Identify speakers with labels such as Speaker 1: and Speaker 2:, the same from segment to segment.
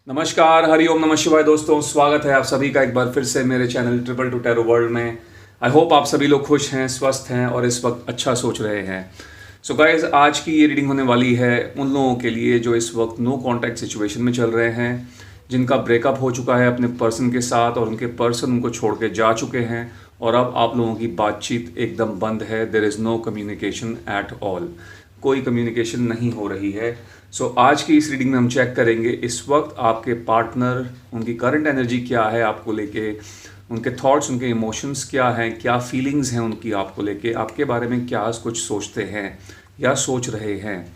Speaker 1: नमस्कार, हरिओम नमः शिवाय दोस्तों। स्वागत है आप सभी का एक बार फिर से मेरे channel triple two tarot world में। आई होप आप सभी लोग खुश हैं, स्वस्थ हैं और इस वक्त अच्छा सोच रहे हैं। सो गाइज, आज की ये रीडिंग होने वाली है उन लोगों के लिए जो इस वक्त नो कॉन्टैक्ट सिचुएशन में चल रहे हैं, जिनका ब्रेकअप हो चुका है अपने पर्सन के साथ और उनके पर्सन उनको छोड़ के जा चुके हैं और अब आप लोगों की बातचीत एकदम बंद है। There is no communication at all, कोई कम्युनिकेशन नहीं हो रही है। सो आज की इस रीडिंग में हम चेक करेंगे इस वक्त आपके पार्टनर, उनकी करंट एनर्जी क्या है आपको लेके, उनके थॉट्स, उनके इमोशंस क्या हैं, क्या फीलिंग्स हैं उनकी आपको लेके, आपके बारे में क्या कुछ सोचते हैं या सोच रहे हैं।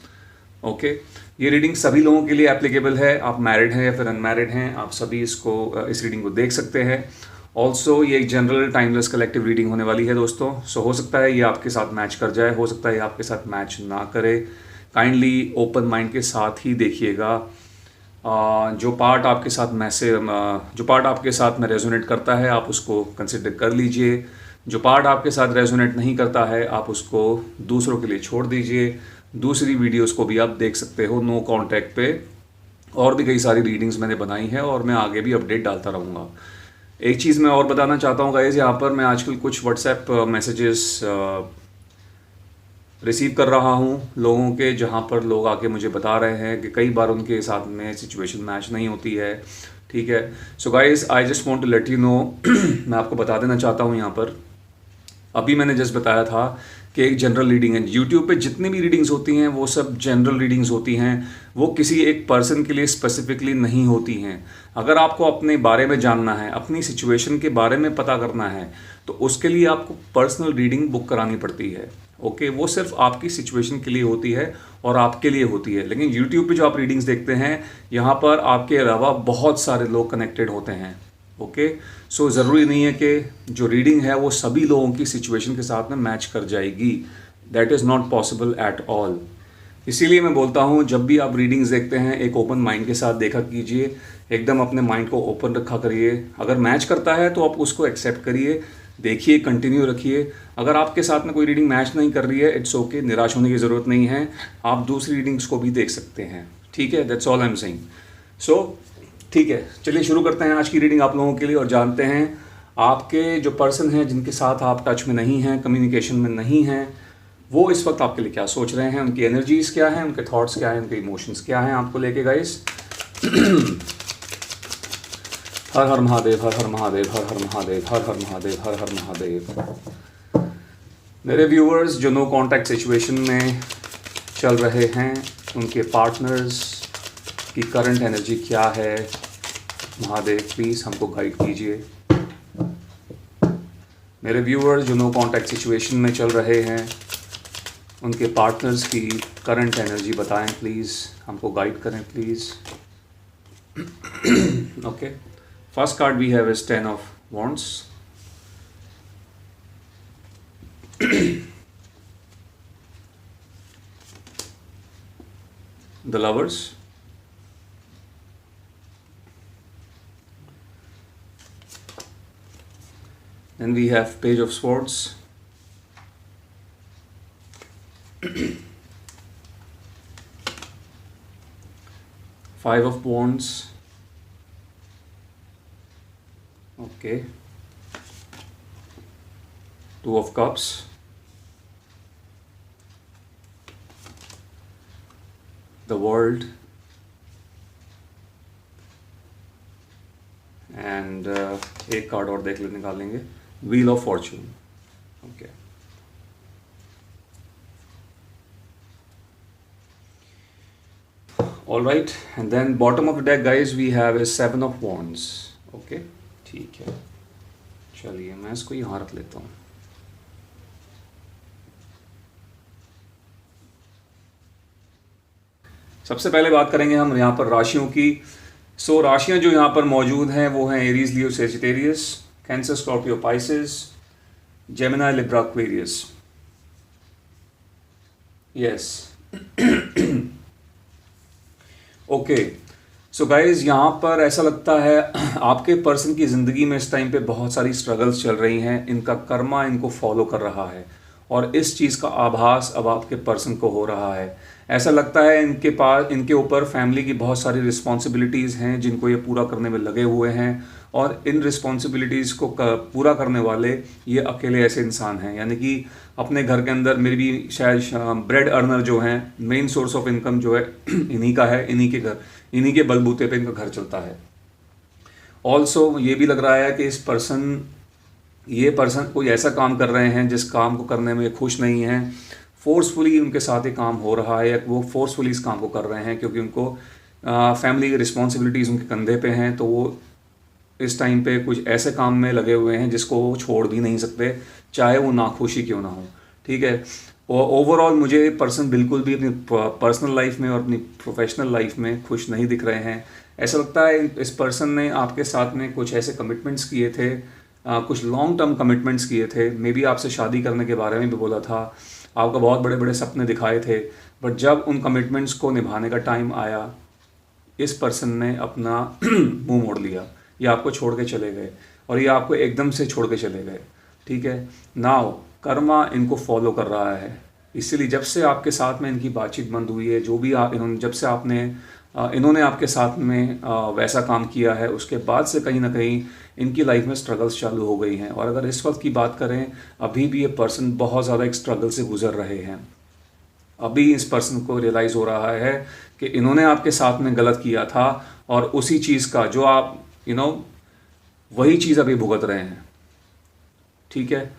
Speaker 1: ओके, ये रीडिंग सभी लोगों के लिए एप्लीकेबल है। आप मैरिड हैं या फिर अनमैरिड हैं, आप सभी इस रीडिंग को देख सकते हैं। ऑल्सो ये एक जनरल टाइमलेस कलेक्टिव रीडिंग होने वाली है दोस्तों। सो हो सकता है ये आपके साथ मैच कर जाए, हो सकता है ये आपके साथ मैच ना करे। काइंडली ओपन माइंड के साथ ही देखिएगा। जो पार्ट आपके साथ जो पार्ट आपके साथ में रेजोनेट करता है आप उसको कंसिडर कर लीजिए। जो पार्ट आपके साथ रेजोनेट नहीं करता है आप उसको दूसरों के लिए छोड़ दीजिए। दूसरी वीडियोस को भी आप देख सकते हो नो कॉन्टैक्ट पे। और भी कई सारी रीडिंग्स मैंने बनाई है और मैं आगे भी अपडेट डालता रहूँगा। एक चीज़ मैं और बताना चाहता हूँ गाइस, यहाँ पर मैं आजकल कुछ व्हाट्सएप मैसेजेस रिसीव कर रहा हूँ लोगों के, जहाँ पर लोग आके मुझे बता रहे हैं कि कई बार उनके साथ में सिचुएशन मैच नहीं होती है। ठीक है, so guys I just want to let you know मैं आपको बता देना चाहता हूँ यहाँ पर, अभी मैंने जस्ट बताया था कि एक जनरल रीडिंग है। यूट्यूब पे जितनी भी रीडिंग्स होती हैं वो सब जनरल रीडिंग्स होती हैं, वो किसी एक पर्सन के लिए स्पेसिफिकली नहीं होती हैं। अगर आपको अपने बारे में जानना है, अपनी सिचुएशन के बारे में पता करना है, तो उसके लिए आपको पर्सनल रीडिंग बुक करानी पड़ती है। ओके, वो सिर्फ आपकी सिचुएशन के लिए होती है और आपके लिए होती है। लेकिन यूट्यूब पे जो आप रीडिंग्स देखते हैं, यहाँ पर आपके अलावा बहुत सारे लोग कनेक्टेड होते हैं। ओके, सो ज़रूरी नहीं है कि जो रीडिंग है वो सभी लोगों की सिचुएशन के साथ में मैच कर जाएगी। That is not possible at all. इसीलिए मैं बोलता हूँ जब भी आप रीडिंग्स देखते हैं एक ओपन माइंड के साथ देखा कीजिए, एकदम अपने माइंड को ओपन रखा करिए। अगर मैच करता है तो आप उसको एक्सेप्ट करिए, देखिए, कंटिन्यू रखिए। अगर आपके साथ में कोई रीडिंग मैच नहीं कर रही है, इट्स ओके, निराश होने की ज़रूरत नहीं है। आप दूसरी रीडिंग्स को भी देख सकते हैं। ठीक है, that's all I am saying. So ठीक है, चलिए शुरू करते हैं आज की रीडिंग आप लोगों के लिए और जानते हैं आपके जो पर्सन हैं जिनके साथ आप टच में नहीं हैं, कम्युनिकेशन में नहीं हैं, वो इस वक्त आपके लिए क्या सोच रहे हैं, उनकी एनर्जीज क्या हैं, उनके थॉट्स क्या हैं, उनके इमोशंस क्या हैं आपको लेके गाइस। हर हर महादेव, हर हर महादेव, हर हर महादेव, हर हर महादेव, हर हर महादेव। मेरे व्यूअर्स जो नो कॉन्टैक्ट सिचुएशन में चल रहे हैं, उनके पार्टनर्स की करंट एनर्जी क्या है, महादेव प्लीज़ हमको गाइड कीजिए। मेरे व्यूअर्स जो नो कॉन्टैक्ट सिचुएशन में चल रहे हैं, उनके पार्टनर्स की करंट एनर्जी बताएं प्लीज़, हमको गाइड करें please. Okay, first card we have is 10 of wands. The lovers, then we have page of swords, five of wands, okay, two of cups, the world, and एक card और देख ले निकाल लेंगे, wheel of fortune. Okay, all right, and then bottom of the deck guys we have is 7 of wands. Okay, ठीक है, चलिए मैं इसको यहाँ रख लेता हूँ। सबसे पहले बात करेंगे हम यहाँ पर राशियों की। सो राशियां जो यहाँ पर मौजूद हैं वो हैं Aries, Leo, Sagittarius, Cancer, Scorpio, Pisces, Gemini, Libra, Aquarius. Yes, okay, so guys यहाँ पर ऐसा लगता है आपके पर्सन की ज़िंदगी में इस टाइम पे बहुत सारी स्ट्रगल्स चल रही हैं। इनका कर्मा इनको फॉलो कर रहा है और इस चीज़ का आभास अब आपके पर्सन को हो रहा है। ऐसा लगता है इनके ऊपर फैमिली की बहुत सारी रिस्पॉन्सिबिलिटीज़ हैं जिनको ये पूरा करने में लगे हुए हैं, और इन रिस्पॉन्सिबिलिटीज़ को पूरा करने वाले ये अकेले ऐसे इंसान हैं। यानी कि अपने घर के अंदर मेरे भी शायद ब्रेड अर्नर जो हैं, मेन सोर्स ऑफ इनकम जो है इन्हीं का है, इन्हीं के बलबूते पे इनका घर चलता है। ऑल्सो ये भी लग रहा है कि ये पर्सन कोई ऐसा काम कर रहे हैं जिस काम को करने में खुश नहीं हैं। फोर्सफुली उनके साथ ये काम हो रहा है, वो फोर्सफुली इस काम को कर रहे हैं क्योंकि उनको फैमिली की रिस्पॉन्सिबिलिटीज़ उनके कंधे पे हैं, तो वो इस टाइम पे कुछ ऐसे काम में लगे हुए हैं जिसको वो छोड़ भी नहीं सकते, चाहे वो नाखुशी क्यों ना हो। ठीक है, और ओवरऑल मुझे पर्सन बिल्कुल भी अपनी पर्सनल लाइफ में और अपनी प्रोफेशनल लाइफ में खुश नहीं दिख रहे हैं। ऐसा लगता है इस पर्सन ने आपके साथ में कुछ ऐसे कमिटमेंट्स किए थे, कुछ लॉन्ग टर्म कमिटमेंट्स किए थे, मे बी आपसे शादी करने के बारे में भी बोला था, आपका बहुत बड़े बड़े सपने दिखाए थे, बट जब उन कमिटमेंट्स को निभाने का टाइम आया, इस पर्सन ने अपना मुंह मोड़ लिया, ये आपको छोड़ के चले गए, और ये आपको एकदम से छोड़ के चले गए। ठीक है, नाउ कर्मा इनको फॉलो कर रहा है, इसीलिए जब से आपके साथ में इनकी बातचीत बंद हुई है, जो भी जब से इन्होंने आपके साथ में वैसा काम किया है, उसके बाद से कहीं ना कहीं इनकी लाइफ में स्ट्रगल्स चालू हो गई हैं। और अगर इस वक्त की बात करें, अभी भी ये पर्सन बहुत ज़्यादा एक स्ट्रगल से गुजर रहे हैं। अभी इस पर्सन को रियलाइज़ हो रहा है कि इन्होंने आपके साथ में गलत किया था, और उसी चीज़ का जो आप वही चीज़ अभी भुगत रहे हैं। ठीक है,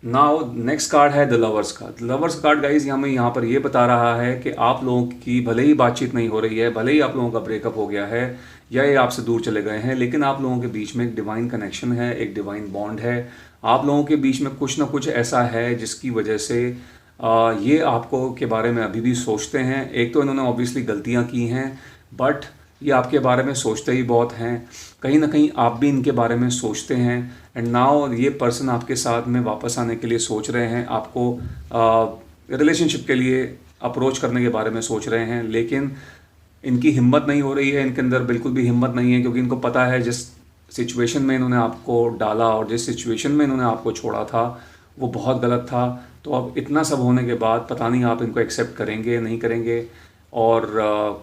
Speaker 1: नाउ नेक्स्ट कार्ड है द लवर्स का। द लवर्स कार्ड गाइज हमें यहाँ पर ये बता रहा है कि आप लोगों की भले ही बातचीत नहीं हो रही है, भले ही आप लोगों का ब्रेकअप हो गया है या ये आपसे दूर चले गए हैं, लेकिन आप लोगों के बीच में एक डिवाइन कनेक्शन है, एक डिवाइन बॉन्ड है। आप लोगों के बीच में कुछ ना कुछ ऐसा है जिसकी वजह से ये आपको के बारे में अभी भी सोचते हैं। एक तो इन्होंने ऑब्वियसली गलतियाँ की हैं, बट ये आपके बारे में सोचते ही बहुत हैं। कहीं ना कहीं आप भी इनके बारे में सोचते हैं, एंड नाउ ये पर्सन आपके साथ में वापस आने के लिए सोच रहे हैं, आपको रिलेशनशिप के लिए अप्रोच करने के बारे में सोच रहे हैं, लेकिन इनकी हिम्मत नहीं हो रही है, इनके अंदर बिल्कुल भी हिम्मत नहीं है, क्योंकि इनको पता है जिस सिचुएशन में इन्होंने आपको डाला और जिस सिचुएशन में इन्होंने आपको छोड़ा था वो बहुत गलत था। तो अब इतना सब होने के बाद पता नहीं आप इनको एक्सेप्ट करेंगे नहीं करेंगे, और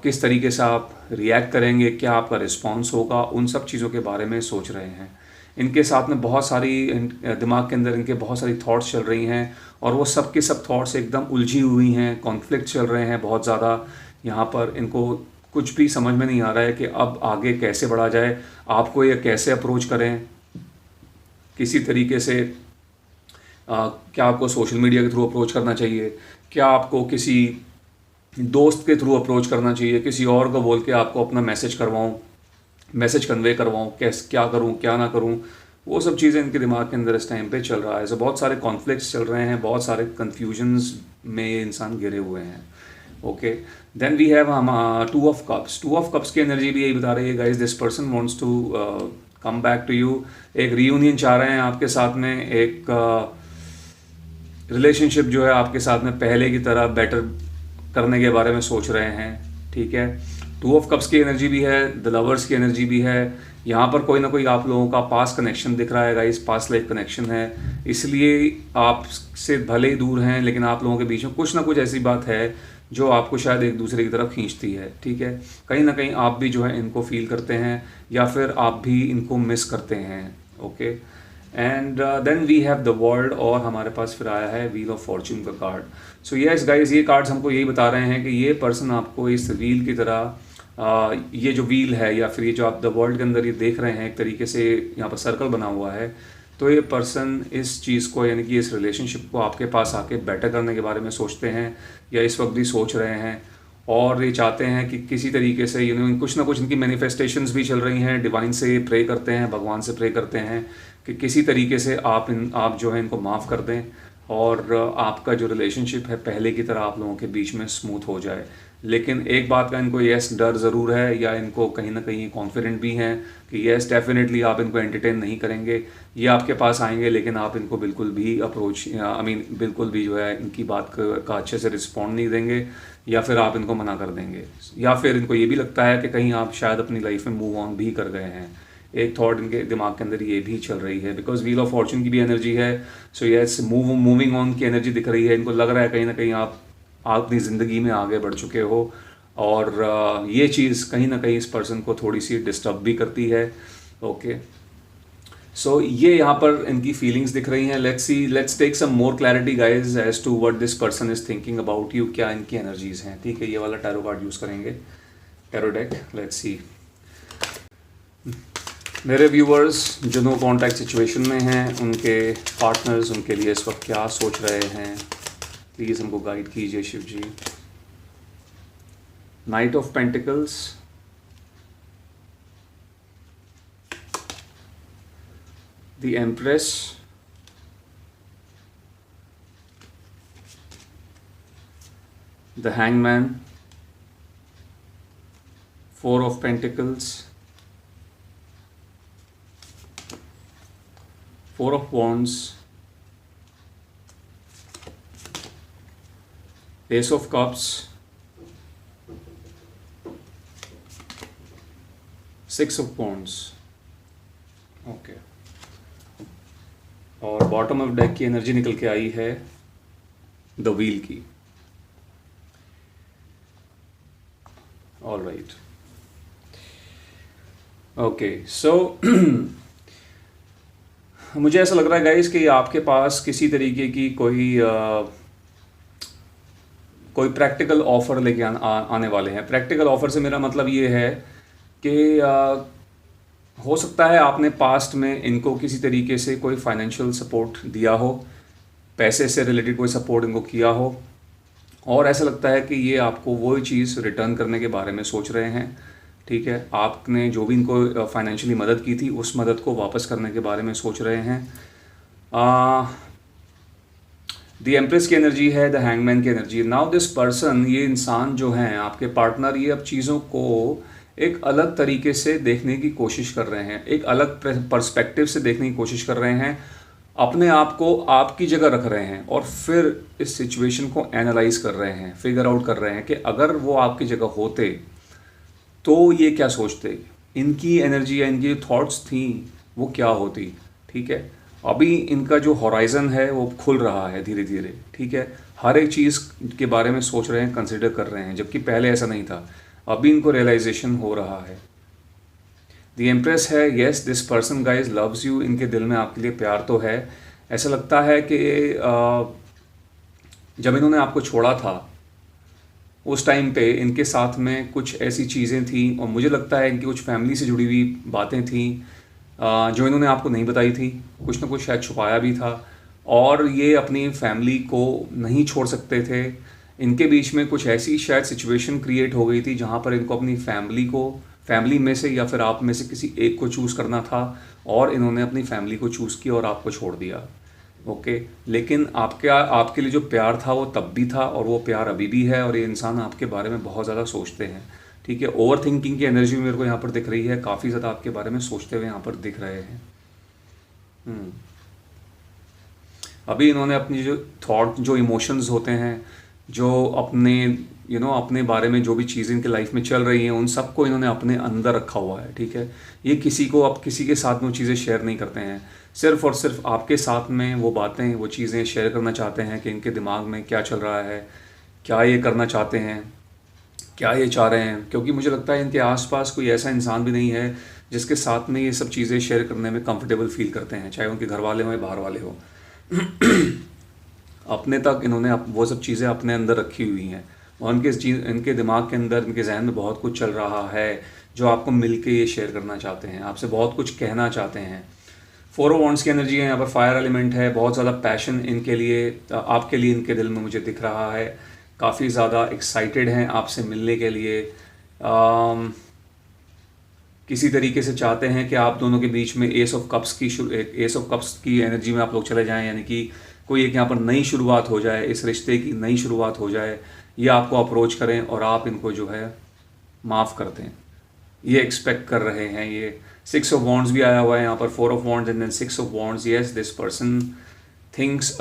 Speaker 1: किस तरीके से आप रिएक्ट करेंगे, क्या आपका रिस्पॉन्स होगा, उन सब चीज़ों के बारे में सोच रहे हैं। इनके साथ में बहुत सारी दिमाग के अंदर इनके बहुत सारी थॉट्स चल रही हैं, और वो सब के सब थॉट्स एकदम उलझी हुई हैं, कॉन्फ्लिक्ट चल रहे हैं बहुत ज़्यादा। यहाँ पर इनको कुछ भी समझ में नहीं आ रहा है कि अब आगे कैसे बढ़ा जाए, आपको ये कैसे अप्रोच करें, किसी तरीके से क्या आपको सोशल मीडिया के थ्रू अप्रोच करना चाहिए, क्या आपको किसी दोस्त के थ्रू अप्रोच करना चाहिए, किसी और को बोल के आपको अपना मैसेज कन्वे करवाऊँ, क्या करूँ क्या ना करूँ, वो सब चीज़ें इनके दिमाग के अंदर इस टाइम पे चल रहा है। सो बहुत सारे कॉन्फ्लिक्ट्स चल रहे हैं, बहुत सारे कन्फ्यूजन्स में ये इंसान घिरे हुए हैं। ओके, देन वी हैव हम 2 ऑफ कप्स। 2 ऑफ कप्स की एनर्जी भी यही बता रही है guys, this person wants to come back to you. एक रीयूनियन चाह रहे हैं आपके साथ में, एक रिलेशनशिप जो है आपके साथ में पहले की तरह बेटर करने के बारे में सोच रहे हैं। ठीक है, 2 ऑफ कप्स की एनर्जी भी है, द लवर्स की एनर्जी भी है। यहाँ पर कोई ना कोई आप लोगों का पास कनेक्शन दिख रहा है गाइस, पास लाइफ कनेक्शन है, इसलिए आपसे भले ही दूर हैं, लेकिन आप लोगों के बीच में कुछ ना कुछ ऐसी बात है जो आपको शायद एक दूसरे की तरफ खींचती है। ठीक है, कहीं ना कहीं आप भी जो है इनको फील करते हैं, या फिर आप भी इनको मिस करते हैं। Okay, and then we have the world, और हमारे पास फिर आया है व्हील ऑफ फॉर्च्यून का कार्ड। सो यस गाइस, ये कार्ड्स हमको यही बता रहे हैं कि ये पर्सन आपको इस व्हील की तरह ये जो व्हील है, या फिर ये जो आप द वर्ल्ड के अंदर ये देख रहे हैं, एक तरीके से यहाँ पर सर्कल बना हुआ है, तो ये पर्सन इस चीज़ को, यानी कि इस रिलेशनशिप को आपके पास आके बेटर करने के बारे में सोचते हैं, या इस वक्त भी सोच रहे हैं, और ये चाहते हैं कि किसी तरीके से कुछ ना कुछ इनकी मैनिफेस्टेशंस भी चल रही हैं, डिवाइन से प्रे करते हैं, भगवान से प्रे करते हैं कि किसी तरीके से आप जो है इनको माफ़ कर दें, और आपका जो रिलेशनशिप है पहले की तरह आप लोगों के बीच में स्मूथ हो जाए। लेकिन एक बात का इनको यस डर ज़रूर है, या इनको कहीं ना कहीं कॉन्फिडेंट भी हैं कि यस डेफिनेटली आप इनको एंटरटेन नहीं करेंगे, ये आपके पास आएंगे, लेकिन आप इनको बिल्कुल भी बिल्कुल भी जो है इनकी बात का अच्छे से रिस्पॉन्ड नहीं देंगे, या फिर आप इनको मना कर देंगे, या फिर इनको ये भी लगता है कि कहीं आप शायद अपनी लाइफ में मूव ऑन भी कर गए हैं। एक थॉट इनके दिमाग के अंदर ये भी चल रही है, बिकॉज व्हील ऑफ फॉर्चून की भी एनर्जी है। सो यस, मूविंग ऑन की एनर्जी दिख रही है। इनको लग रहा है कहीं ना कहीं आप अपनी ज़िंदगी में आगे बढ़ चुके हो, और ये चीज़ कहीं ना कहीं इस पर्सन को थोड़ी सी डिस्टर्ब भी करती है। ओके, सो ये यहाँ पर इनकी फीलिंग्स दिख रही हैं। Let's take some more clarity guys as to what this person is thinking about you. क्या इनकी एनर्जीज हैं, ठीक है। ये वाला टैरो कार्ड यूज़ करेंगे, टैरो डेक। Let's see. मेरे व्यूवर्स जो नो कॉन्टैक्ट सिचुएशन में हैं, उनके पार्टनर्स उनके लिए इस वक्त क्या सोच रहे हैं, प्लीज़ हमको गाइड कीजिए Shiv ji. Knight of pentacles, the Empress, the Hangman, Four of Pentacles, Four of Wands, Ace of Cups, Six of Wands। Okay, और बॉटम ऑफ डेक की एनर्जी निकल के आई है द व्हील की। All right, okay. सो मुझे ऐसा लग रहा है गाइस कि आपके पास किसी तरीके की कोई प्रैक्टिकल ऑफर लेके आने वाले हैं। प्रैक्टिकल ऑफर से मेरा मतलब ये है कि हो सकता है आपने पास्ट में इनको किसी तरीके से कोई फाइनेंशियल सपोर्ट दिया हो, पैसे से रिलेटेड कोई सपोर्ट इनको किया हो, और ऐसा लगता है कि ये आपको वही चीज़ रिटर्न करने के बारे में सोच रहे हैं, ठीक है। आपने जो भी इनको फाइनेंशियली मदद की थी, उस मदद को वापस करने के बारे में सोच रहे हैं। द एम्प्रेस की एनर्जी है, द हैंगमैन की एनर्जी। नाउ दिस पर्सन, ये इंसान जो हैं आपके पार्टनर, ये अब चीज़ों को एक अलग तरीके से देखने की कोशिश कर रहे हैं, एक अलग पर्सपेक्टिव से देखने की कोशिश कर रहे हैं, अपने आप को आपकी जगह रख रहे हैं, और फिर इस सिचुएशन को एनालाइज कर रहे हैं, फिगर आउट कर रहे हैं कि अगर वो आपकी जगह होते तो ये क्या सोचते, इनकी एनर्जी या इनकी थॉट्स थी वो क्या होती, ठीक है। अभी इनका जो हॉराइजन है वो खुल रहा है धीरे धीरे, ठीक है। हर एक चीज़ के बारे में सोच रहे हैं, कंसिडर कर रहे हैं, जबकि पहले ऐसा नहीं था। अभी इनको रियलाइजेशन हो रहा है। द एम्प्रेस है, yes this person guys loves you. इनके दिल में आपके लिए प्यार तो है। ऐसा लगता है कि जब इन्होंने आपको छोड़ा था उस टाइम पे इनके साथ में कुछ ऐसी चीज़ें थी, और मुझे लगता है इनकी कुछ फैमिली से जुड़ी हुई बातें थी जो इन्होंने आपको नहीं बताई थी, कुछ ना कुछ शायद छुपाया भी था, और ये अपनी फैमिली को नहीं छोड़ सकते थे। इनके बीच में कुछ ऐसी शायद सिचुएशन क्रिएट हो गई थी जहाँ पर इनको अपनी फैमिली में से या फिर आप में से किसी एक को चूज़ करना था, और इन्होंने अपनी फैमिली को चूज़ किया और आपको छोड़ दिया। ओके, लेकिन आपके लिए जो प्यार था वो तब भी था, और वो प्यार अभी भी है, और ये इंसान आपके बारे में बहुत ज़्यादा सोचते हैं, ठीक है। ओवर थिंकिंग की एनर्जी मेरे को यहाँ पर दिख रही है, काफ़ी ज़्यादा आपके बारे में सोचते हुए यहाँ पर दिख रहे हैं। अभी इन्होंने अपनी जो थॉट, जो इमोशंस होते हैं, जो अपने बारे में जो भी चीज़ें इनके लाइफ में चल रही हैं, उन सबको इन्होंने अपने अंदर रखा हुआ है, ठीक है। ये किसी के साथ में वो चीज़ें शेयर नहीं करते हैं, सिर्फ और सिर्फ आपके साथ में वो बातें, वो चीज़ें शेयर करना चाहते हैं कि इनके दिमाग में क्या चल रहा है, क्या ये करना चाहते हैं, क्या ये चाह रहे हैं। क्योंकि मुझे लगता है इनके आसपास कोई ऐसा इंसान भी नहीं है जिसके साथ में ये सब चीज़ें शेयर करने में कंफर्टेबल फील करते हैं, चाहे उनके घर वाले हों या बाहर वाले हों। अपने तक इन्होंने वो सब चीज़ें अपने अंदर रखी हुई हैं, और इनके दिमाग के अंदर, इनके जहन में बहुत कुछ चल रहा है जो आपको मिल के ये शेयर करना चाहते हैं, आपसे बहुत कुछ कहना चाहते हैं। फोर ऑफ वॉन्ड्स की एनर्जी है, यहाँ पर फायर एलिमेंट है, बहुत ज़्यादा पैशन इनके लिए, आपके लिए इनके दिल में मुझे दिख रहा है। काफ़ी ज़्यादा एक्साइटेड हैं आपसे मिलने के लिए, किसी तरीके से चाहते हैं कि आप दोनों के बीच में एस ऑफ कप्स की एनर्जी में आप लोग चले जाएं, यानी कि कोई एक यहाँ पर नई शुरुआत हो जाए, इस रिश्ते की नई शुरुआत हो जाए, ये आपको अप्रोच करें और आप इनको जो है माफ़ कर दें, ये एक्सपेक्ट कर रहे हैं। ये सिक्स ऑफ वॉन्ड्स भी आया हुआ है यहाँ पर, four of wands and then six of wands. Yes this person thinks,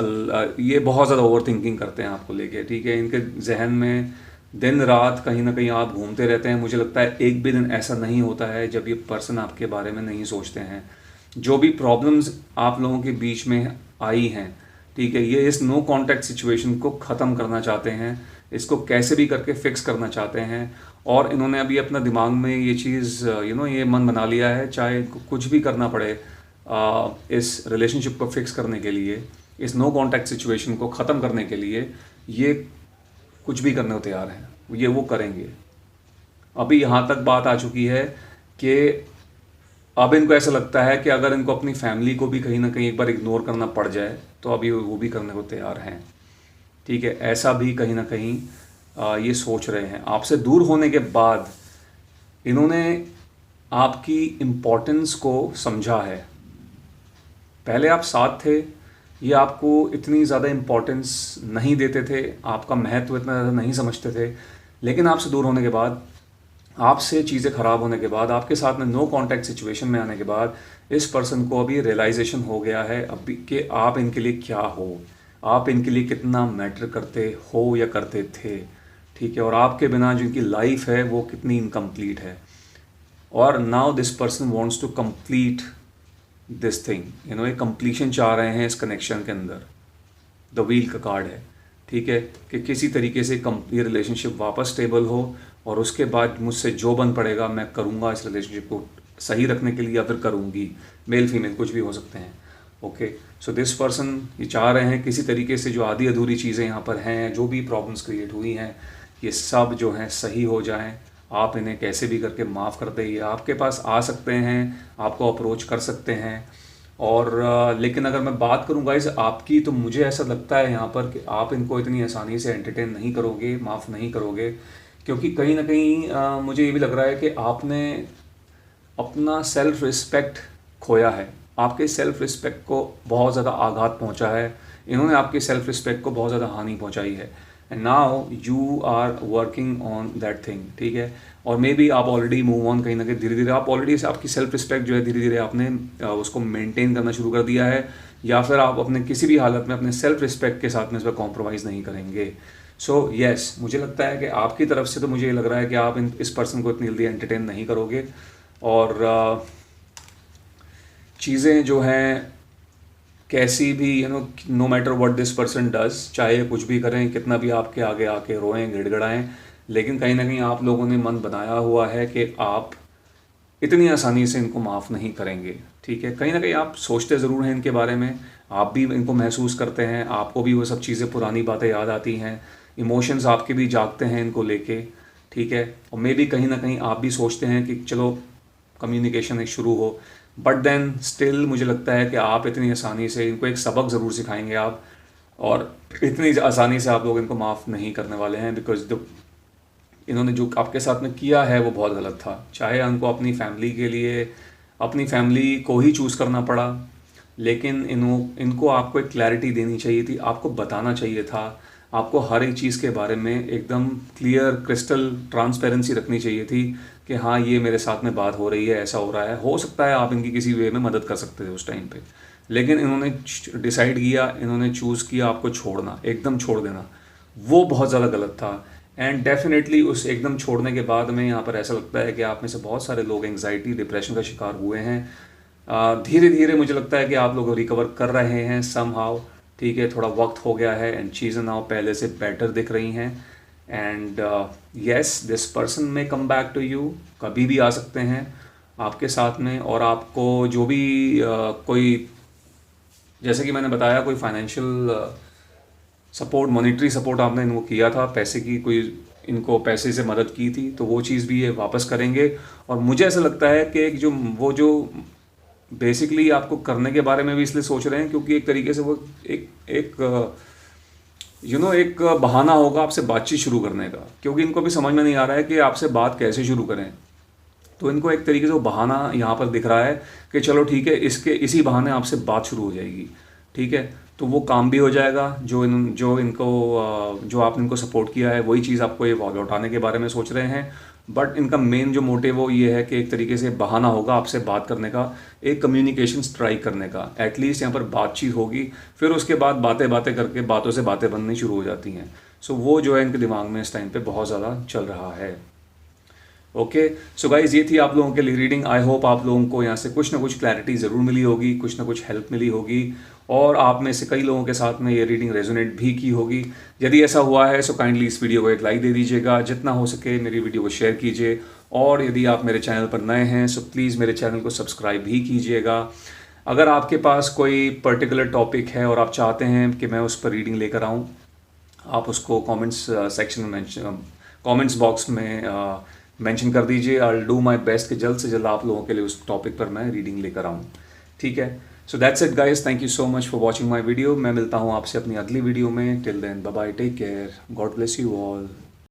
Speaker 1: ये बहुत ज़्यादा ओवर थिंकिंग करते हैं आपको लेके, ठीक है। इनके जहन में दिन रात कहीं ना कहीं आप घूमते रहते हैं। मुझे लगता है एक भी दिन ऐसा नहीं होता है जब ये पर्सन आपके बारे में नहीं सोचते हैं। जो भी प्रॉब्लम्स आप लोगों के बीच में आई हैं, ठीक है, ये इस नो कॉन्टैक्ट सिचुएशन को ख़त्म करना चाहते हैं, इसको कैसे भी करके फिक्स करना चाहते हैं। और इन्होंने अभी अपना दिमाग में ये चीज़ ये मन बना लिया है, चाहे इनको कुछ भी करना पड़े इस रिलेशनशिप को फिक्स करने के लिए, इस नो कॉन्टैक्ट सिचुएशन को ख़त्म करने के लिए ये कुछ भी करने को तैयार हैं, ये वो करेंगे। अभी यहाँ तक बात आ चुकी है कि अब इनको ऐसा लगता है कि अगर इनको अपनी फैमिली को भी कहीं ना कहीं एक बार इग्नोर करना पड़ जाए तो अभी वो भी करने को तैयार हैं, ठीक है। ऐसा भी कहीं ना कहीं ये सोच रहे हैं। आपसे दूर होने के बाद इन्होंने आपकी इम्पोर्टेंस को समझा है। पहले आप साथ थे, ये आपको इतनी ज़्यादा इम्पोर्टेंस नहीं देते थे, आपका महत्व इतना ज़्यादा नहीं समझते थे। लेकिन आपसे दूर होने के बाद, आपसे चीज़ें ख़राब होने के बाद, आपके साथ में नो कॉन्टैक्ट सिचुएशन में आने के बाद इस पर्सन को अभी रियलाइजेशन हो गया है अभी कि आप इनके लिए क्या हो, आप इनके लिए कितना मैटर करते हो या करते थे, ठीक है। और आपके बिना जो इनकी लाइफ है वो कितनी इनकम्प्लीट है। और now this person wants to complete this thing, एक कंप्लीशन चाह रहे हैं इस कनेक्शन के अंदर। द व्हील का कार्ड है, ठीक है, कि किसी तरीके से ये रिलेशनशिप वापस स्टेबल हो और उसके बाद मुझसे जो बन पड़ेगा मैं करूँगा इस रिलेशनशिप को सही रखने के लिए, या फिर करूँगी। मेल फीमेल कुछ भी हो सकते हैं। ओके, सो दिस पर्सन ये चाह रहे हैं किसी तरीके से जो आधी अधूरी चीज़ें यहाँ पर हैं, जो भी प्रॉब्लम्स क्रिएट हुई हैं, ये सब जो हैं सही हो जाएं। आप इन्हें कैसे भी करके माफ़ कर दें। आपके पास आ सकते हैं, आपको अप्रोच कर सकते हैं। और लेकिन अगर मैं बात करूँ गाइस आपकी, तो मुझे ऐसा लगता है यहाँ पर कि आप इनको इतनी आसानी से एंटरटेन नहीं करोगे, माफ़ नहीं करोगे, क्योंकि कहीं ना कहीं मुझे ये भी लग रहा है कि आपने अपना सेल्फ रिस्पेक्ट खोया है। आपके सेल्फ रिस्पेक्ट को बहुत ज़्यादा आघात पहुंचा है, इन्होंने आपके सेल्फ रिस्पेक्ट को बहुत ज़्यादा हानि पहुंचाई है। And now you are working on that thing, ठीक है। और मे बी आप ऑलरेडी मूव ऑन, कहीं ना कहीं धीरे धीरे आप ऑलरेडी आपकी सेल्फ रिस्पेक्ट जो है धीरे धीरे आपने उसको मेंटेन करना शुरू कर दिया है, या फिर आप अपने किसी भी हालत में अपने सेल्फ रिस्पेक्ट के साथ में इस पर कॉम्प्रोमाइज़ नहीं करेंगे। सो येस, मुझे लगता है कि आपकी तरफ से तो मुझे ये लग रहा है कि आप इस पर्सन को इतनी जल्दी एंटरटेन नहीं करोगे। और चीज़ें जो हैं कैसी भी no matter what this person does, चाहे कुछ भी करें, कितना भी आपके आगे आके रोएं गिड़गिड़ाएं, लेकिन कहीं ना कहीं आप लोगों ने मन बनाया हुआ है कि आप इतनी आसानी से इनको माफ़ नहीं करेंगे, ठीक है। कहीं ना कहीं आप सोचते ज़रूर हैं इनके बारे में, आप भी इनको महसूस करते हैं, आपको भी वो सब चीज़ें पुरानी बातें याद आती हैं, इमोशंस आपके भी जागते हैं इनको लेके, ठीक है। और मे भी कहीं ना कहीं आप भी सोचते हैं कि चलो कम्युनिकेशन एक शुरू हो, बट देन स्टिल मुझे लगता है कि आप इतनी आसानी से इनको एक सबक ज़रूर सिखाएंगे आप, और इतनी आसानी से आप लोग इनको माफ़ नहीं करने वाले हैं। बिकॉज इन्होंने जो आपके साथ में किया है वो बहुत गलत था। चाहे उनको अपनी फैमिली के लिए अपनी फैमिली को ही चूज़ करना पड़ा, लेकिन इनको आपको एक क्लैरिटी देनी चाहिए थी, आपको बताना चाहिए था, आपको हर एक चीज़ के बारे में एकदम क्लियर क्रिस्टल ट्रांसपेरेंसी रखनी चाहिए थी कि हाँ ये मेरे साथ में बात हो रही है, ऐसा हो रहा है। हो सकता है आप इनकी किसी वे में मदद कर सकते थे उस टाइम पे, लेकिन इन्होंने डिसाइड किया, इन्होंने चूज़ किया आपको छोड़ना, एकदम छोड़ देना, वो बहुत ज़्यादा गलत था। एंड डेफिनेटली उस एकदम छोड़ने के बाद में यहाँ पर ऐसा लगता है कि आप में से बहुत सारे लोग एंग्जाइटी डिप्रेशन का शिकार हुए हैं। धीरे धीरे मुझे लगता है कि आप लोग रिकवर कर रहे हैं समहाउ, ठीक है। थोड़ा वक्त हो गया है एंड चीज़ें नाउ पहले से बेटर दिख रही हैं। एंड येस, दिस पर्सन में कम बैक टू यू, कभी भी आ सकते हैं आपके साथ में। और आपको जो भी कोई, जैसे कि मैंने बताया, कोई फाइनेंशियल सपोर्ट, मॉनेटरी सपोर्ट आपने इनको किया था, पैसे की कोई इनको पैसे से मदद की थी, तो वो चीज़ भी ये वापस करेंगे। और मुझे ऐसा लगता है कि जो बेसिकली आपको करने के बारे में भी इसलिए सोच रहे हैं क्योंकि एक तरीके से वो एक बहाना होगा आपसे बातचीत शुरू करने का, क्योंकि इनको भी समझ में नहीं आ रहा है कि आपसे बात कैसे शुरू करें। तो इनको एक तरीके से वो बहाना यहाँ पर दिख रहा है कि चलो ठीक है, इसी बहाने आपसे बात शुरू हो जाएगी, ठीक है। तो वो काम भी हो जाएगा, जो आपने इनको सपोर्ट किया है वही चीज़ आपको ये लौटाने के बारे में सोच रहे हैं। बट इनका मेन जो मोटिव वो ये है कि एक तरीके से बहाना होगा आपसे बात करने का, एक कम्युनिकेशन स्ट्राइक करने का, एटलीस्ट यहाँ पर बातचीत होगी, फिर उसके बाद बातें करके बातों से बातें बननी शुरू हो जाती हैं। सो वो जो है इनके दिमाग में इस टाइम पे बहुत ज़्यादा चल रहा है। ओके, सो गाइज ये थी आप लोगों के लिए रीडिंग। आई होप आप लोगों को यहाँ से कुछ ना कुछ क्लैरिटी ज़रूर मिली होगी, कुछ ना कुछ हेल्प मिली होगी, और आप में से कई लोगों के साथ में ये रीडिंग रेजोनेट भी की होगी। यदि ऐसा हुआ है सो काइंडली इस वीडियो को एक लाइक दे दीजिएगा, जितना हो सके मेरी वीडियो को शेयर कीजिए, और यदि आप मेरे चैनल पर नए हैं सो प्लीज़ मेरे चैनल को सब्सक्राइब भी कीजिएगा। अगर आपके पास कोई पर्टिकुलर टॉपिक है और आप चाहते हैं कि मैं उस पर रीडिंग लेकर आऊँ, आप उसको कमेंट्स सेक्शन में कमेंट्स बॉक्स में मेंशन कर दीजिए। I will do my best कि जल्द से जल्द आप लोगों के लिए उस टॉपिक पर मैं रीडिंग लेकर आऊँ। ठीक है, so that's it guys, thank you so much for watching my video. मैं मिलता हूँ आपसे अपनी अगली वीडियो में। Till then bye bye, take care, God bless you all.